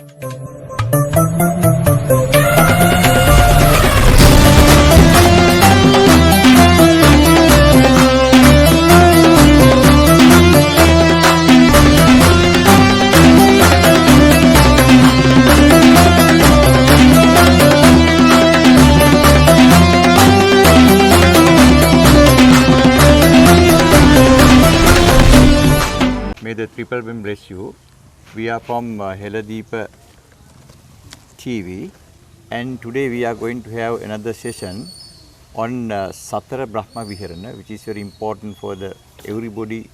May the triple beam bless you. We are from Heladeepa TV, and today we are going to have another session on Satara Brahma Viharana, which is very important for everybody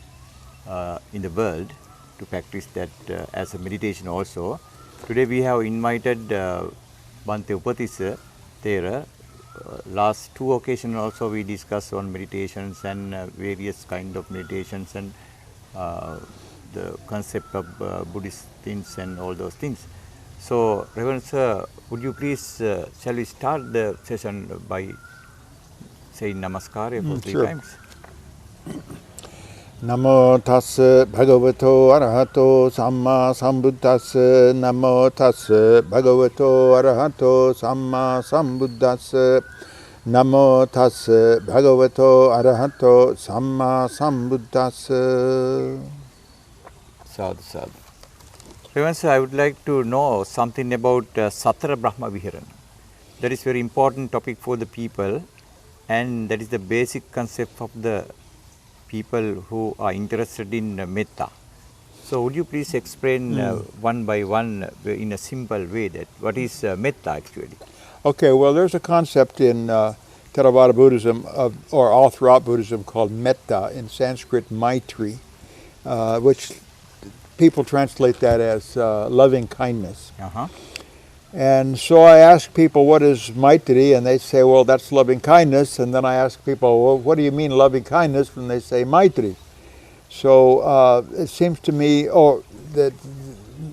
in the world to practice that as a meditation also. Today we have invited Bante Upatissa Thera. Last two occasions also we discussed on meditations and various kind of meditations and the concept of Buddhist things and all those things. So, Reverend Sir, would you please, shall we start the session by saying Namaskar for three times? Namo tassa bhagavato arahato samma sambuddhassa. Namo tassa bhagavato arahato samma sambuddhassa. Namo tassa bhagavato arahato samma sambuddhassa. Sadhu, sadhu. Reverend Sir, I would like to know something about Satara Brahma Viharana. That is very important topic for the people, and that is the basic concept of the people who are interested in metta. So would you please explain one by one in a simple way that what is metta actually? Okay, well, there's a concept in Theravada Buddhism, or all throughout Buddhism, called metta, in Sanskrit maitri, which people translate that as loving kindness. And so I ask people, what is maitri? And they say, well, that's loving kindness. And then I ask people, well, what do you mean loving kindness? And they say maitri. So it seems to me that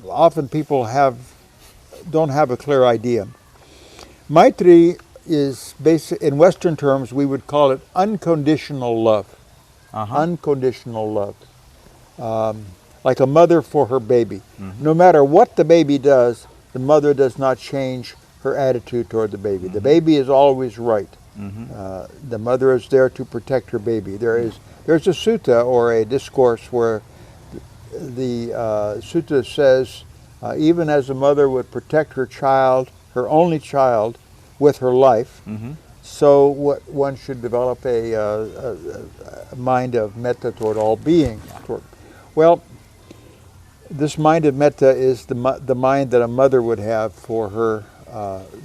often people don't have a clear idea. Maitri is basic, in Western terms, we would call it unconditional love. Unconditional love. Like a mother for her baby. No matter what the baby does, the mother does not change her attitude toward the baby. The baby is always right. The mother is there to protect her baby. There's a sutta or a discourse where the sutta says, even as a mother would protect her child, her only child, with her life, so one should develop a mind of metta toward all beings. Well, this mind of metta is the mind that a mother would have for her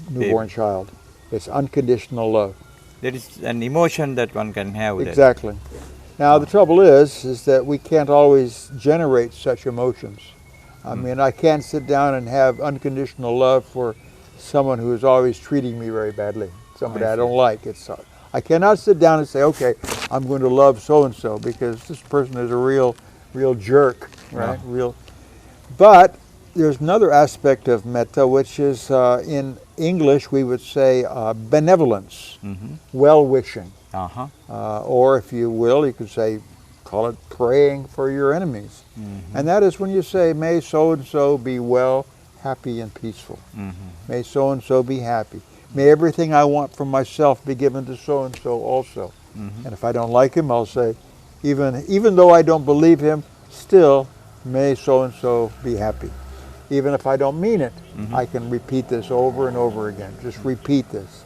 newborn child. It's unconditional love. There is an emotion that one can have. Exactly. Now the trouble is that we can't always generate such emotions. I mean, I can't sit down and have unconditional love for someone who is always treating me very badly, somebody I don't like. I cannot sit down and say, okay, I'm going to love so-and-so because this person is a real jerk, right? But there's another aspect of metta, which is in English we would say benevolence, well-wishing, or if you will, you could say, call it praying for your enemies. And that is when you say, may so-and-so be well, happy and peaceful. May so-and-so be happy. May everything I want for myself be given to so-and-so also. And if I don't like him, I'll say, even though I don't believe him, still, may so-and-so be happy. Even if I don't mean it, I can repeat this over and over again. Just repeat this.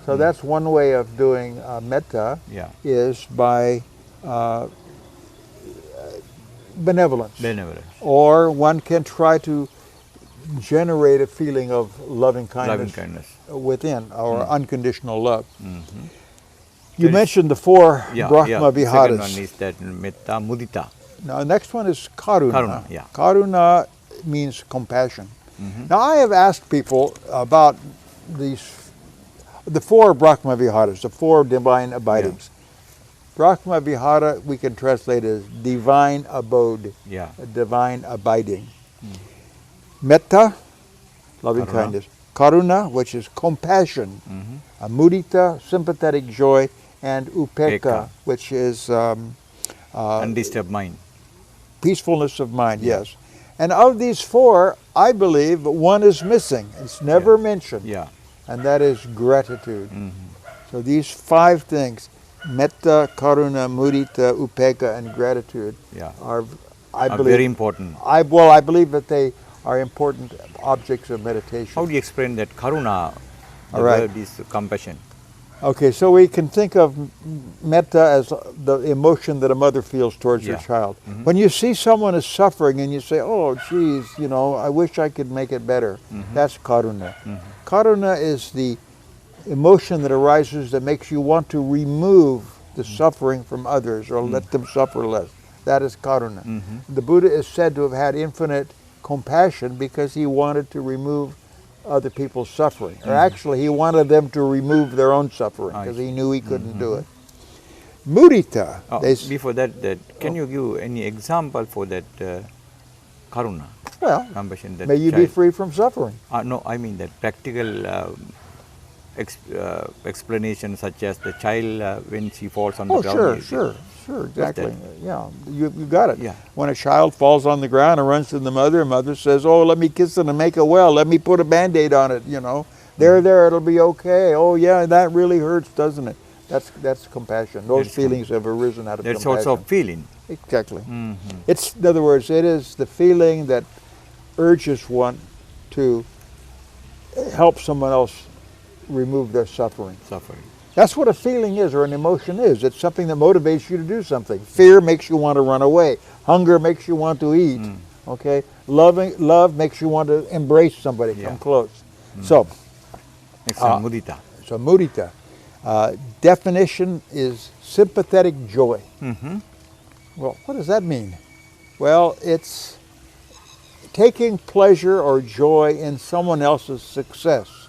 So that's one way of doing metta, is by benevolence. Or one can try to generate a feeling of loving kindness within, or unconditional love. You mentioned the four Brahma Viharas. Second one is that metta mudita. Now, the next one is karuna. Karuna, Karuna means compassion. Now, I have asked people about the four Brahma Viharas, the four divine abidings. Brahma Vihara we can translate as divine abode, divine abiding. Metta, loving kindness. Karuna, which is compassion. Mudita, sympathetic joy. And upekkha, which is undisturbed mind. Peacefulness of mind, yes. And of these four, I believe one is missing. It's never mentioned. Yeah. And that is gratitude. So these 5 things, metta, karuna, mudita, upekkha, and gratitude are, I believe, very important. I believe that they are important objects of meditation. How do you explain that karuna? The All right. word is compassion. Okay, so we can think of metta as the emotion that a mother feels towards her child. When you see someone is suffering and you say, oh, geez, you know, I wish I could make it better, that's karuna. Karuna is the emotion that arises that makes you want to remove the suffering from others or let them suffer less. That is karuna. The Buddha is said to have had infinite compassion because he wanted to remove other people's suffering. Or actually, he wanted them to remove their own suffering because he knew he couldn't do it. Mudita. Before that, can you give any example for that karuna? Well, compassion, that may you be free from suffering. No, I mean that practical explanation, such as the child when she falls on the ground. Sure, exactly. Yeah, you got it. Yeah. When a child falls on the ground and runs to the mother says, oh, let me kiss it and make it well. Let me put a Band-Aid on it, you know. There, it'll be okay. Oh, yeah, that really hurts, doesn't it? That's compassion. Those feelings have arisen out of compassion. That's also feeling. Exactly. It's, in other words, it is the feeling that urges one to help someone else remove their suffering. That's what a feeling is, or an emotion is. It's something that motivates you to do something. Fear makes you want to run away. Hunger makes you want to eat. Okay? Love makes you want to embrace somebody, come close. So, mudita. So mudita. Definition is sympathetic joy. Well, what does that mean? Well, it's taking pleasure or joy in someone else's success.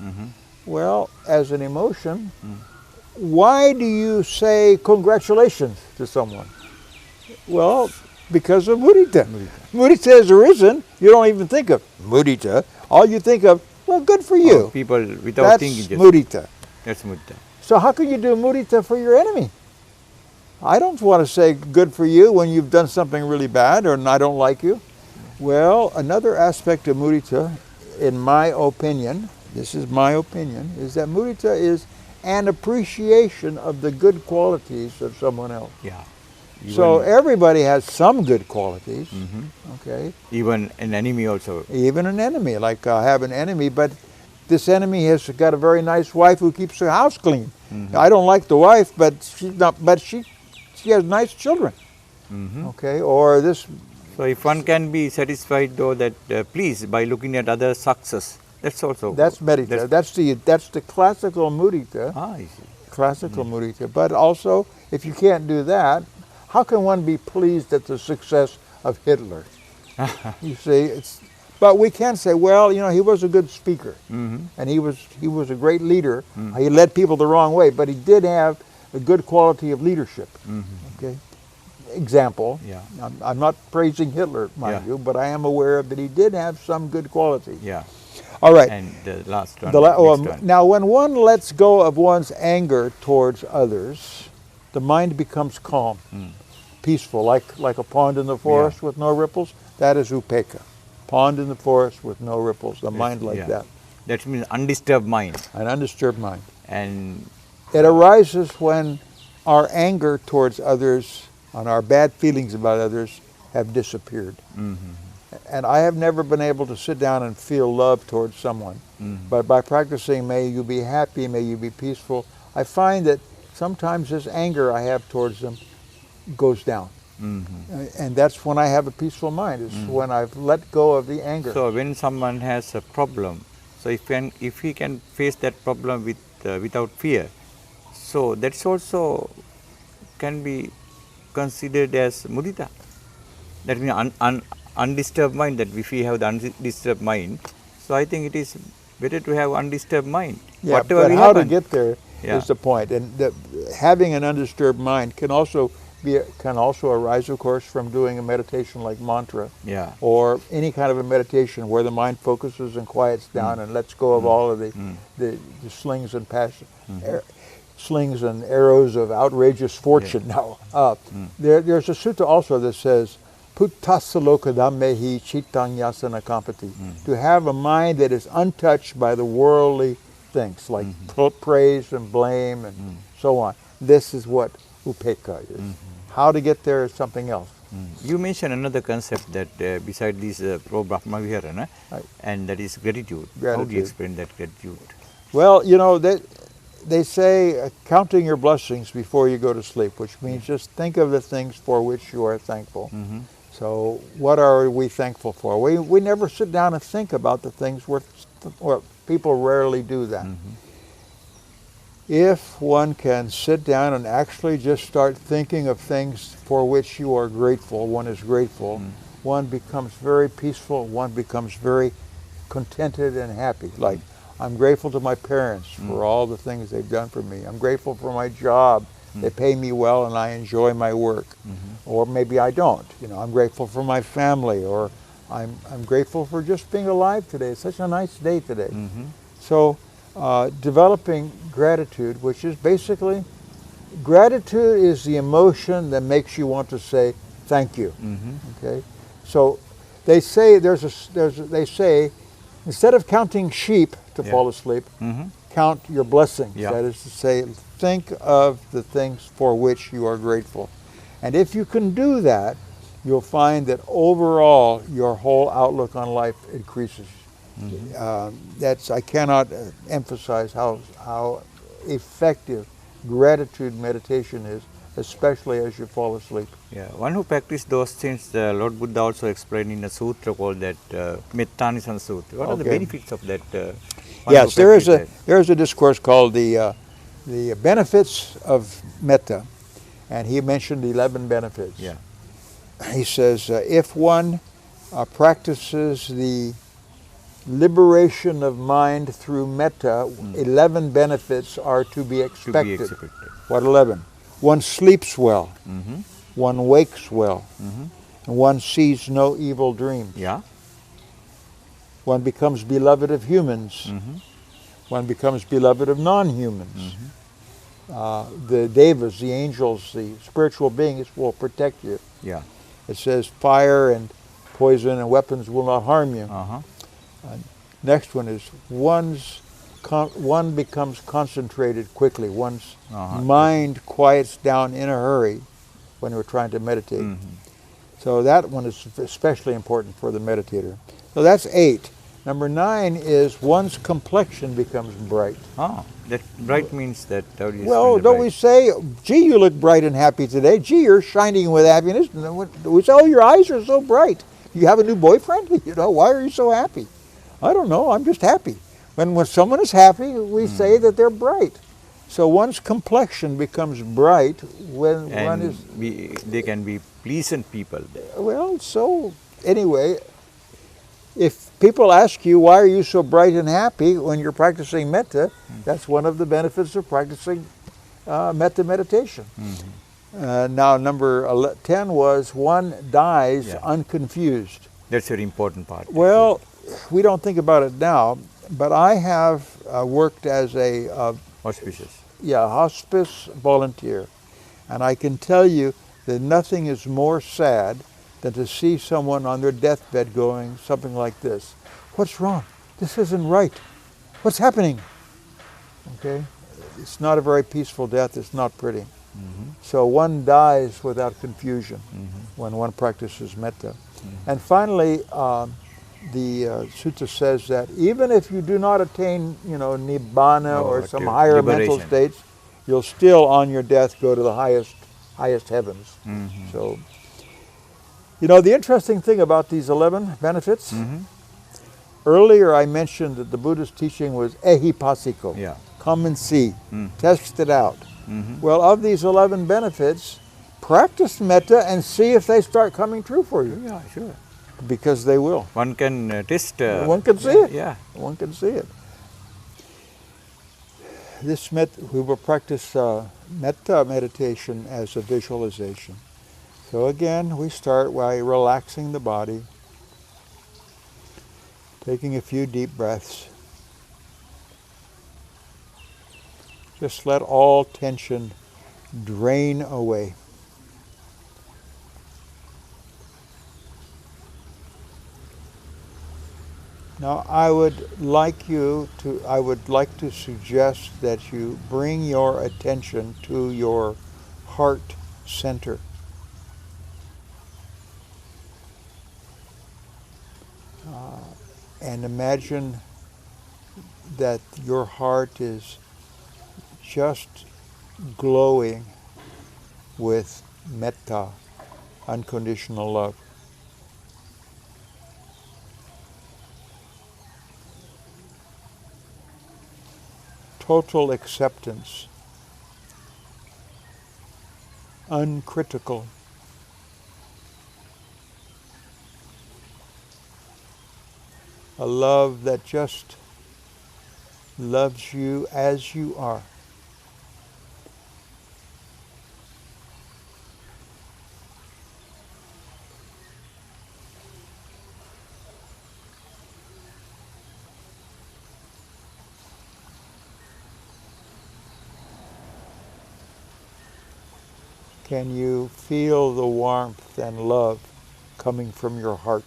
Well, as an emotion, why do you say congratulations to someone? Well, because of mudita. Mudita has arisen. You don't even think of mudita. All you think of, well, good for you. People without thinking. That's mudita. That's mudita. So how can you do mudita for your enemy? I don't want to say good for you when you've done something really bad or I don't like you. Well, another aspect of mudita, in my opinion, this is my opinion, is that mudita is an appreciation of the good qualities of someone else. Yeah. So everybody has some good qualities, okay? Even an enemy also. Even an enemy, like I have an enemy, but this enemy has got a very nice wife who keeps her house clean. I don't like the wife, but she's not. But she has nice children. Okay, or this. So if one can be satisfied, though, that please by looking at other success, that's also. That's medita. That's the classical mudita. I see. Classical mudita. But also, if you can't do that, how can one be pleased at the success of Hitler? You see, but we can say, well, you know, he was a good speaker, and he was a great leader. He led people the wrong way, but he did have a good quality of leadership. Okay, example. Yeah. I'm not praising Hitler, mind you, but I am aware that he did have some good qualities. Yeah. All right. And the last one. One. Now, when one lets go of one's anger towards others, the mind becomes calm, peaceful, like a pond in the forest with no ripples. That is upekkha. Pond in the forest with no ripples, a mind like that. That means undisturbed mind. An undisturbed mind. And it arises when our anger towards others and our bad feelings about others have disappeared. And I have never been able to sit down and feel love towards someone. But by practicing, may you be happy, may you be peaceful, I find that sometimes this anger I have towards them goes down. And that's when I have a peaceful mind, is when I've let go of the anger. So when someone has a problem, so if he can face that problem without fear, so that's also can be considered as mudita. That means undisturbed mind, that if we have the undisturbed mind, so I think it is better to have undisturbed mind. Yeah, but how to get there is the point. And having an undisturbed mind can also arise, of course, from doing a meditation like mantra, or any kind of a meditation where the mind focuses and quiets down and lets go of all of the slings and passion, slings and arrows of outrageous fortune. Now, there's a sutta also that says, Puttasaloka dhammehi chittang yasana kampati. To have a mind that is untouched by the worldly things like praise and blame and so on. This is what upekkha is. How to get there is something else. You mentioned another concept that beside this pro-Brahma Viharana, and that is gratitude. How do you explain that gratitude? Well, you know, they say counting your blessings before you go to sleep, which means just think of the things for which you are thankful. So what are we thankful for? We never sit down and think about the things well, people rarely do that. If one can sit down and actually just start thinking of things for which you are grateful, one is grateful, one becomes very peaceful, one becomes very contented and happy. Like, I'm grateful to my parents for all the things they've done for me. I'm grateful for my job. They pay me well and I enjoy my work. Or maybe I don't. You know, I'm grateful for my family, or I'm grateful for just being alive today. It's such a nice day today. So developing gratitude, which is basically, gratitude is the emotion that makes you want to say thank you. Okay, so they say they say instead of counting sheep to fall asleep, count your blessings. That is to say, think of the things for which you are grateful, and if you can do that, you'll find that overall your whole outlook on life increases. I cannot emphasize how effective gratitude meditation is, especially as you fall asleep. Yeah, one who practices those things, Lord Buddha also explained in a sutra called that Mettanisan Sutra. What are the benefits of that? Yes, there is a discourse called the benefits of metta, and he mentioned 11 benefits. Yeah. He says if one practices the liberation of mind through metta, 11 benefits are to be expected. What 11? One sleeps well, one wakes well, and one sees no evil dreams. Yeah. One becomes beloved of humans. One becomes beloved of non-humans. The devas, the angels, the spiritual beings will protect you. Yeah. It says fire and poison and weapons will not harm you. Next one is one becomes concentrated quickly. One's mind quiets down in a hurry when we're trying to meditate. So that one is especially important for the meditator. So that's 8. Number 9 is one's complexion becomes bright. That bright means that. Well, don't we say, gee, you look bright and happy today. Gee, you're shining with happiness. We say, oh, your eyes are so bright. You have a new boyfriend? You know, why are you so happy? I don't know, I'm just happy. When someone is happy, we say that they're bright. So one's complexion becomes bright when one is... they can be pleasant people. Well, so anyway, if people ask you, why are you so bright and happy when you're practicing metta, that's one of the benefits of practicing metta meditation. Now number 10 was one dies unconfused. That's a very important part. Well, we don't think about it now, but I have worked as a hospice volunteer, and I can tell you that nothing is more sad than to see someone on their deathbed going something like this. What's wrong? This isn't right. What's happening? Okay? It's not a very peaceful death. It's not pretty. So one dies without confusion when one practices metta. And finally, the sutta says that even if you do not attain, nibbana or some higher mental states, you'll still on your death go to the highest heavens. So, the interesting thing about these 11 benefits, earlier I mentioned that the Buddha's teaching was ehipassiko. Come and see, test it out. Well, of these 11 benefits, practice metta and see if they start coming true for you. Yeah, sure. Because they will. One can test. One can see it. Yeah. One can see it. We will practice metta meditation as a visualization. So again, we start by relaxing the body, taking a few deep breaths. Just let all tension drain away. Now I would like to suggest that you bring your attention to your heart center. And imagine that your heart is just glowing with metta, unconditional love. Total acceptance, uncritical, a love that just loves you as you are. Can you feel the warmth and love coming from your heart?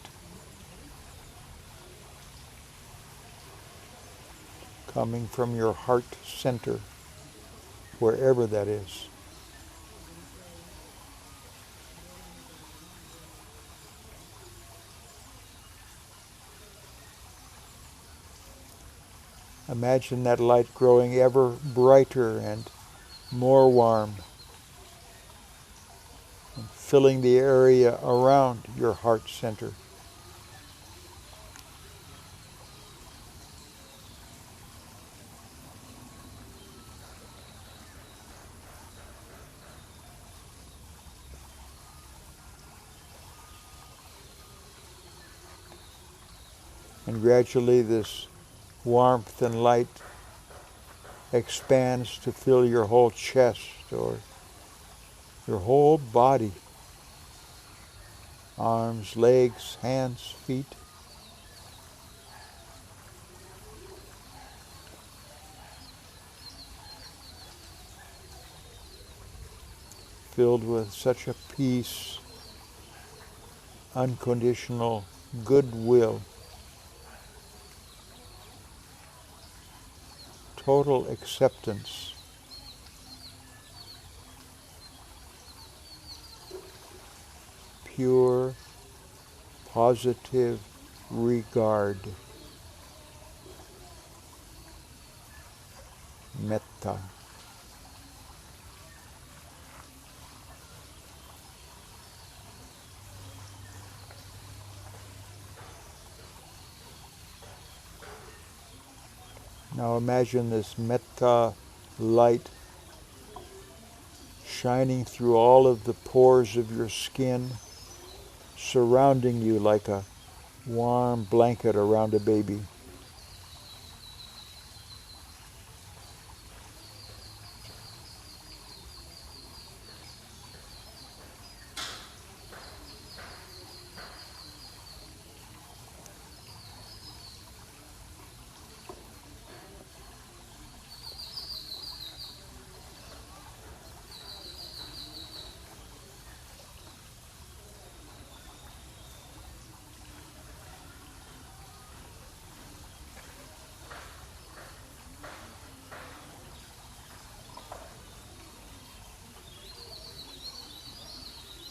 Coming from your heart center, wherever that is. Imagine that light growing ever brighter and more warm, and filling the area around your heart center. And gradually this warmth and light expands to fill your whole chest or your whole body. Arms, legs, hands, feet. Filled with such a peace, unconditional goodwill, total acceptance, pure, positive regard, metta. Now imagine this metta light shining through all of the pores of your skin, surrounding you like a warm blanket around a baby.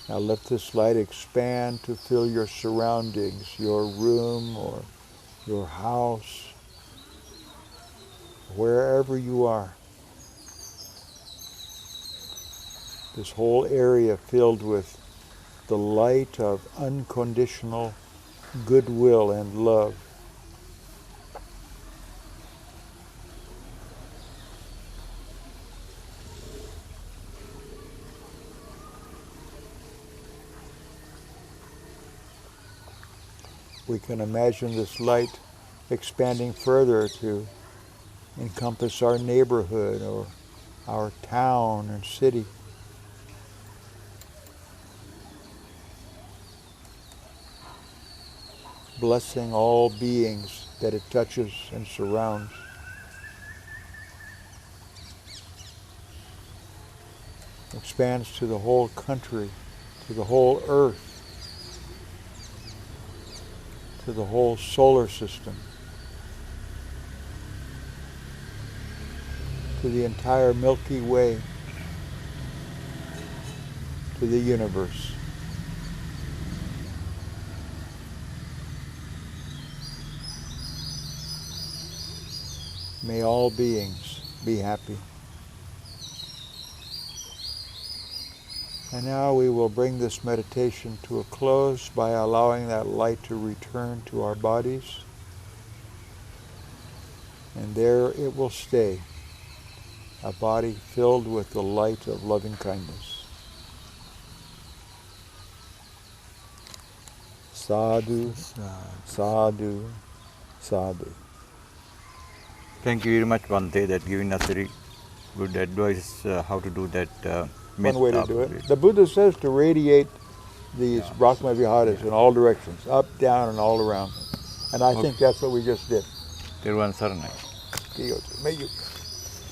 Now let this light expand to fill your surroundings, your room or your house, wherever you are. This whole area filled with the light of unconditional goodwill and love. We can imagine this light expanding further to encompass our neighborhood or our town and city. Blessing all beings that it touches and surrounds. Expands to the whole country, to the whole earth, to the whole solar system. to the entire Milky Way, to the universe. May all beings be happy. And now we will bring this meditation to a close by allowing that light to return to our bodies. And there it will stay, a body filled with the light of loving kindness. Sadhu, sadhu, sadhu. Thank you very much, Bhante, that giving us very good advice how to do that. One way to do it. The Buddha says to radiate these Brahma Viharas in all directions, up, down, and all around. And I think that's what we just did. Sharnaya.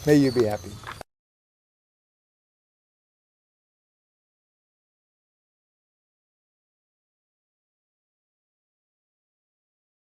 May you be happy.